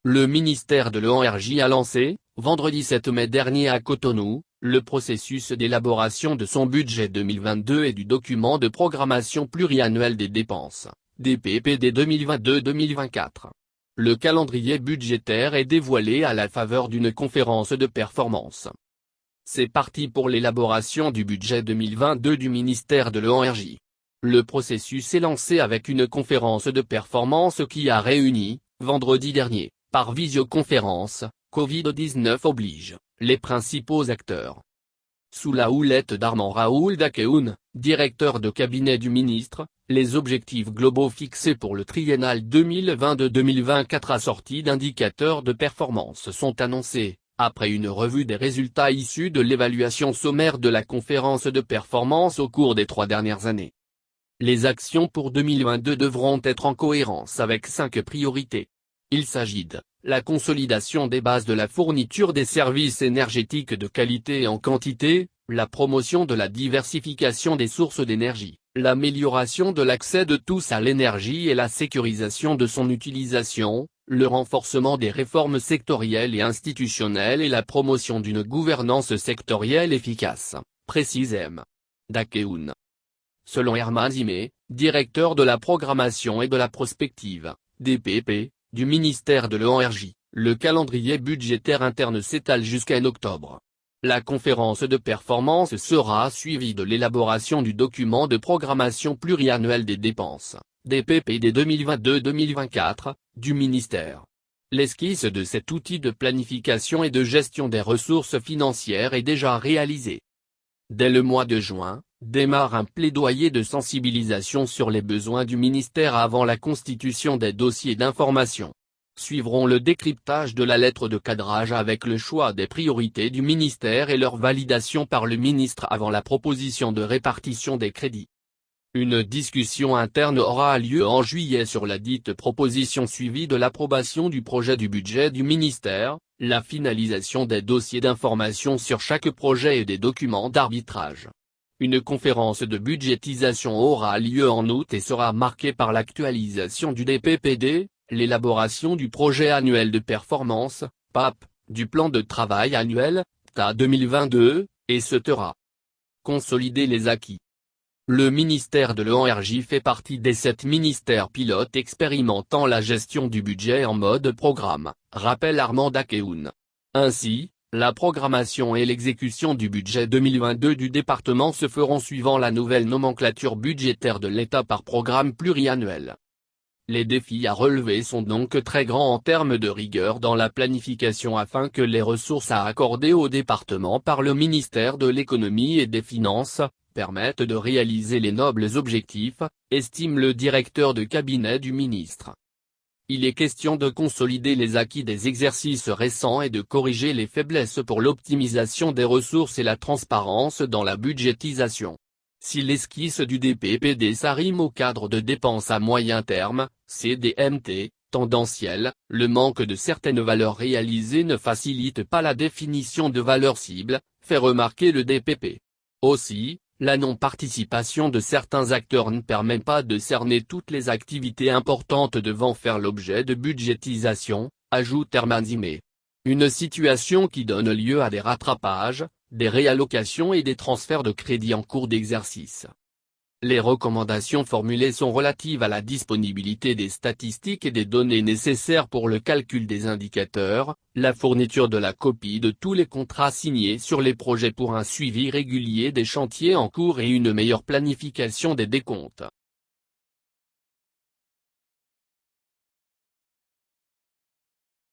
Le ministère de l'Énergie a lancé, vendredi 7 mai dernier à Cotonou, le processus d'élaboration de son budget 2022 et du document de programmation pluriannuelle des dépenses, DPPD 2022-2024. Le calendrier budgétaire est dévoilé à la faveur d'une conférence de performance. C'est parti pour l'élaboration du budget 2022 du ministère de l'Énergie. Le processus est lancé avec une conférence de performance qui a réuni, vendredi dernier, par visioconférence, Covid-19 oblige, les principaux acteurs. Sous la houlette d'Armand Raoul Dakeoun, directeur de cabinet du ministre, les objectifs globaux fixés pour le triennal 2022-2024 assortis d'indicateurs de performance sont annoncés, après une revue des résultats issus de l'évaluation sommaire de la conférence de performance au cours des 3 dernières années. Les actions pour 2022 devront être en cohérence avec 5 priorités. Il s'agit de la consolidation des bases de la fourniture des services énergétiques de qualité et en quantité, la promotion de la diversification des sources d'énergie, l'amélioration de l'accès de tous à l'énergie et la sécurisation de son utilisation, le renforcement des réformes sectorielles et institutionnelles et la promotion d'une gouvernance sectorielle efficace, précise M. Dakeoun. Selon Herman Zimé, directeur de la programmation et de la prospective, DPP, du ministère de l'Énergie, le calendrier budgétaire interne s'étale jusqu'à octobre. La conférence de performance sera suivie de l'élaboration du document de programmation pluriannuelle des dépenses, DPPD 2022-2024, du ministère. L'esquisse de cet outil de planification et de gestion des ressources financières est déjà réalisée. Dès le mois de juin, démarre un plaidoyer de sensibilisation sur les besoins du ministère avant la constitution des dossiers d'information. Suivront le décryptage de la lettre de cadrage avec le choix des priorités du ministère et leur validation par le ministre avant la proposition de répartition des crédits. Une discussion interne aura lieu en juillet sur la dite proposition suivie de l'approbation du projet du budget du ministère, la finalisation des dossiers d'information sur chaque projet et des documents d'arbitrage. Une conférence de budgétisation aura lieu en août et sera marquée par l'actualisation du DPPD, l'élaboration du projet annuel de performance, PAP, du plan de travail annuel, TA 2022, etc. Consolider les acquis. Le ministère de l'Énergie fait partie des 7 ministères pilotes expérimentant la gestion du budget en mode programme, rappelle Armand Dakeoun. Ainsi, la programmation et l'exécution du budget 2022 du département se feront suivant la nouvelle nomenclature budgétaire de l'État par programme pluriannuel. Les défis à relever sont donc très grands en termes de rigueur dans la planification afin que les ressources à accorder au département par le ministère de l'Économie et des Finances permettent de réaliser les nobles objectifs, estime le directeur de cabinet du ministre. Il est question de consolider les acquis des exercices récents et de corriger les faiblesses pour l'optimisation des ressources et la transparence dans la budgétisation. Si l'esquisse du DPPD s'arrime au cadre de dépenses à moyen terme, CDMT, tendanciel, le manque de certaines valeurs réalisées ne facilite pas la définition de valeurs cibles, fait remarquer le DPP. Aussi, la non-participation de certains acteurs ne permet pas de cerner toutes les activités importantes devant faire l'objet de budgétisation, ajoute Herman Zimé. Une situation qui donne lieu à des rattrapages, des réallocations et des transferts de crédits en cours d'exercice. Les recommandations formulées sont relatives à la disponibilité des statistiques et des données nécessaires pour le calcul des indicateurs, la fourniture de la copie de tous les contrats signés sur les projets pour un suivi régulier des chantiers en cours et une meilleure planification des décomptes.